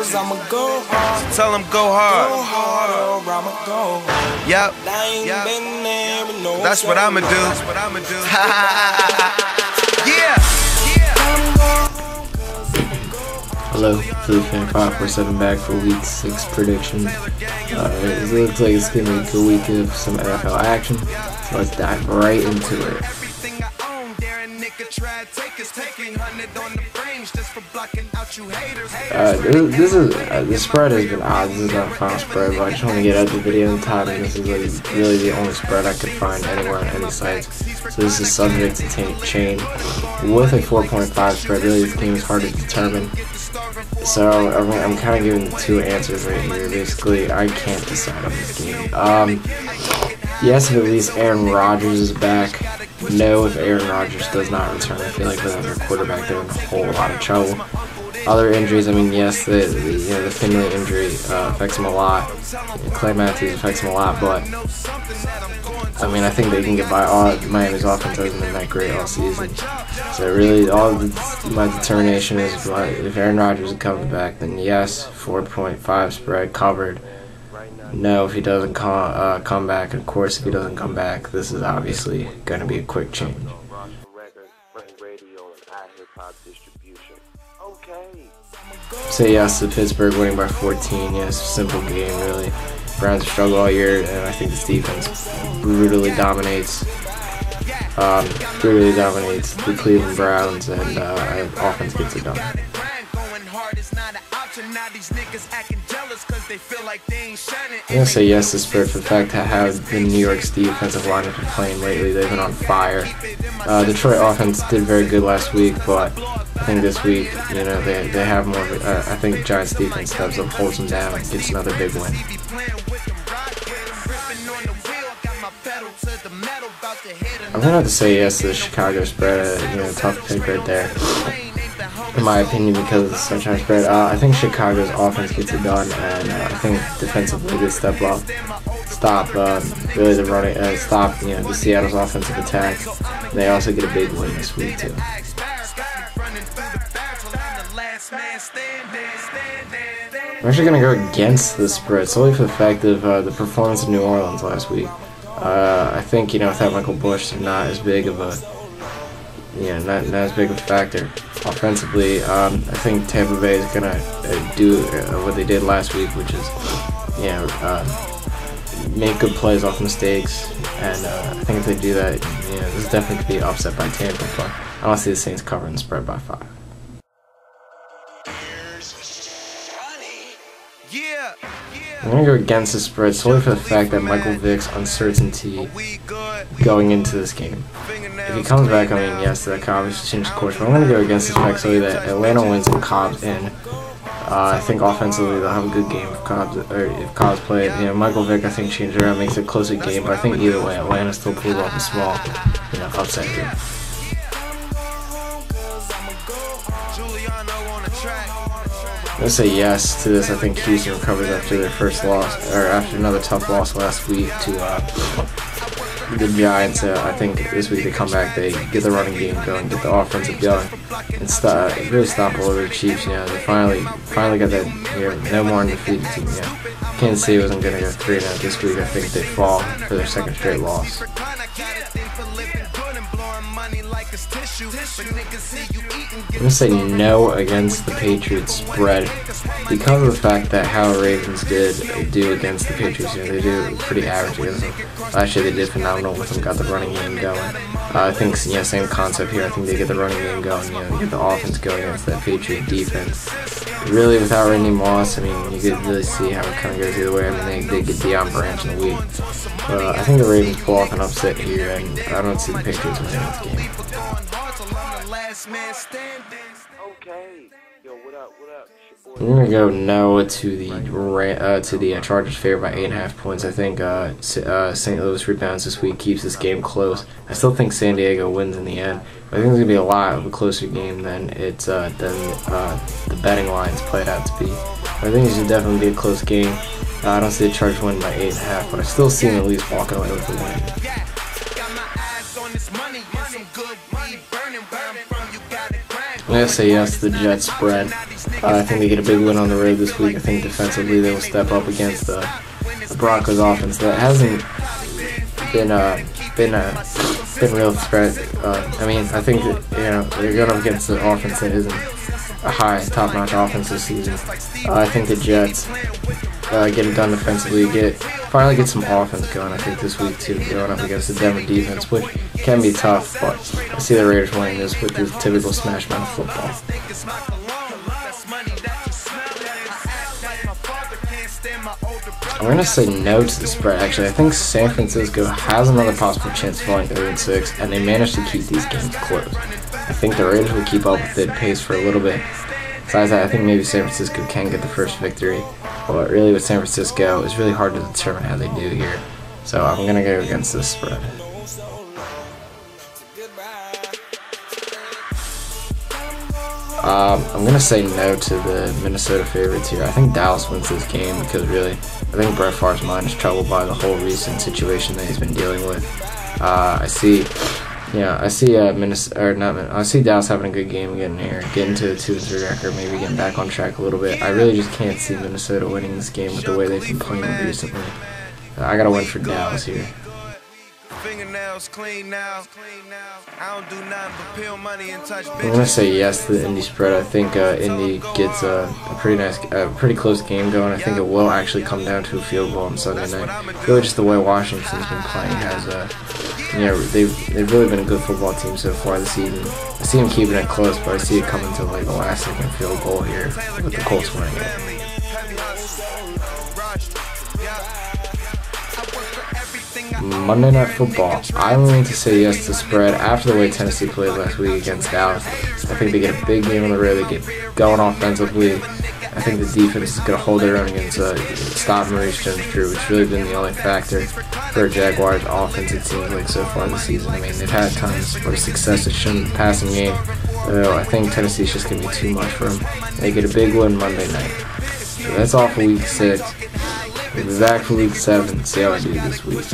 Cause I'ma go hard. Tell them go hard. Go hard or I'ma go hard. Yep. I ain't been there, but no. That's what I'ma do. Yeah. Hello, Philly Fan 547 back for Week 6 predictions. It looks like it's going to be a good week of some NFL action, so let's dive right into it. This spread has been odd. This is not a final spread, but I just want to get out the video in time, and this is like really the only spread I could find anywhere on any sites. So this is subject to change. With a 4.5 spread, really this game is hard to determine. So I'm kind of giving two answers right here. Basically, I can't decide on this game. Yes, if at least Aaron Rodgers is back. No, if Aaron Rodgers does not return. I feel like without their quarterback, they're in a whole lot of trouble. Other injuries, I mean, yes, the Finley injury affects him a lot. Clay Matthews affects him a lot, but I mean, I think they can get by. Miami's offense hasn't been that great all season. So really, my determination is if Aaron Rodgers is coming back, then yes, 4.5 spread covered. No, if he doesn't come back, and of course, if he doesn't come back, this is obviously going to be a quick change. So yes, the Pittsburgh winning by 14. Yes, simple game really. Browns struggle all year, and I think this defense brutally dominates the Cleveland Browns, and offense gets it done. I'm going to say yes to spread for the fact that how the New York's defensive line has been playing lately. They've been on fire. Detroit offense did very good last week, but I think this week, they have more of I think Giants defense steps up, holds them down, and gets another big win. I'm going to have to say yes to the Chicago spread. Tough pick right there, in my opinion, because of the Sunshine spread. I think Chicago's offense gets it done, and I think defensively they step up, stop really the running, stop the Seattle's offensive attack. They also get a big win this week too. I'm actually going to go against the spread solely for the fact of the performance of New Orleans last week. I think without Michael Bush, they're not as big of a not as big of a factor offensively. I think Tampa Bay is gonna do what they did last week, which is make good plays off mistakes, and I think if they do that, this is definitely could be upset by Tampa. But I don't see the Saints covering the spread by 5. I'm going to go against the spread solely for the fact that Michael Vick's uncertainty going into this game. If he comes back, I mean, yes, that could obviously change the course, but I'm going to go against the fact solely that Atlanta wins and Cobb's in. I think offensively they'll have a good game if Cobb's played. Michael Vick, I think, changed it around, makes it a closer game, but I think either way, Atlanta still pulls off a small, upset here. I'm going to say yes to this. I think Houston recovers after their first loss, or after another tough loss last week to the Giants. I think this week they come back, they get the running game going, get the offensive going, and really stomp all over the Chiefs. They finally got that no more undefeated team. Kansas City wasn't going to go 3-0 this week. I think they fall for their second straight loss. I'm going to say no against the Patriots spread because of the fact that how Ravens did do against the Patriots. They do pretty average against them. Last year they did phenomenal with them, got the running game going. I think same concept here. I think they get the running game going, get the offense going against that Patriot defense. Really, without Randy Moss, I mean, you could really see how it kind of goes either way. I mean, they get Deion Branch in the week. But I think the Ravens pull off an upset here, and I don't see the Patriots winning this game. I'm gonna go no to the Chargers favor by 8.5 points. I think St. Louis rebounds this week, keeps this game close. I still think San Diego wins in the end. But I think it's gonna be a lot of a closer game than the betting lines played out to be. I think it should definitely be a close game. I don't see the Chargers winning by 8.5, but I still see them at least walking away with the win. I'm going to say yes to the Jets spread. I think they get a big win on the road this week. I think defensively they will step up against the Broncos offense that hasn't been real threat. I mean, I think that, they're going up against the offense that isn't a high top-notch offense this season. I think the Jets get it done defensively, finally get some offense going. I think this week too, going up against the Denver defense, which can be tough, but I see the Raiders winning this with the typical smash mouth football. I'm going to say no to the spread. Actually, I think San Francisco has another possible chance of falling 3-6, and they managed to keep these games close. I think the Raiders will keep up with the pace for a little bit. Besides that, I think maybe San Francisco can get the first victory, but really with San Francisco, it's really hard to determine how they do here. So I'm going to go against this spread. I'm going to say no to the Minnesota favorites here. I think Dallas wins this game because really, I think Brett Favre's mind is troubled by the whole recent situation that he's been dealing with. I see Dallas having a good game getting to a 2-3 record, maybe getting back on track a little bit. I really just can't see Minnesota winning this game with the way they've been playing recently. I got to win for Dallas here. Fingernails clean now. I don't do nothing but peel money and touch bitches. I'm gonna say yes to the Indy spread. I think Indy gets a pretty close game going. I think it will actually come down to a field goal on Sunday night. Really, just the way Washington's been playing has they've really been a good football team so far this season. I see them keeping it close, but I see it coming to like the last second field goal here with the Colts winning it. Monday Night Football. I'm going to say yes to spread after the way Tennessee played last week against Dallas. I think they get a big game on the road. They get going offensively. I think the defense is going to hold their own against stop Maurice Jones-Drew, which has really been the only factor for Jaguars offense, it seems like, so far this season. I mean, they've had tons of success it's shown in the passing game. I think Tennessee's just going to be too much for them. They get a big win Monday night. So that's all for Week 6. We'll be back for Week 7 and see how I do this week.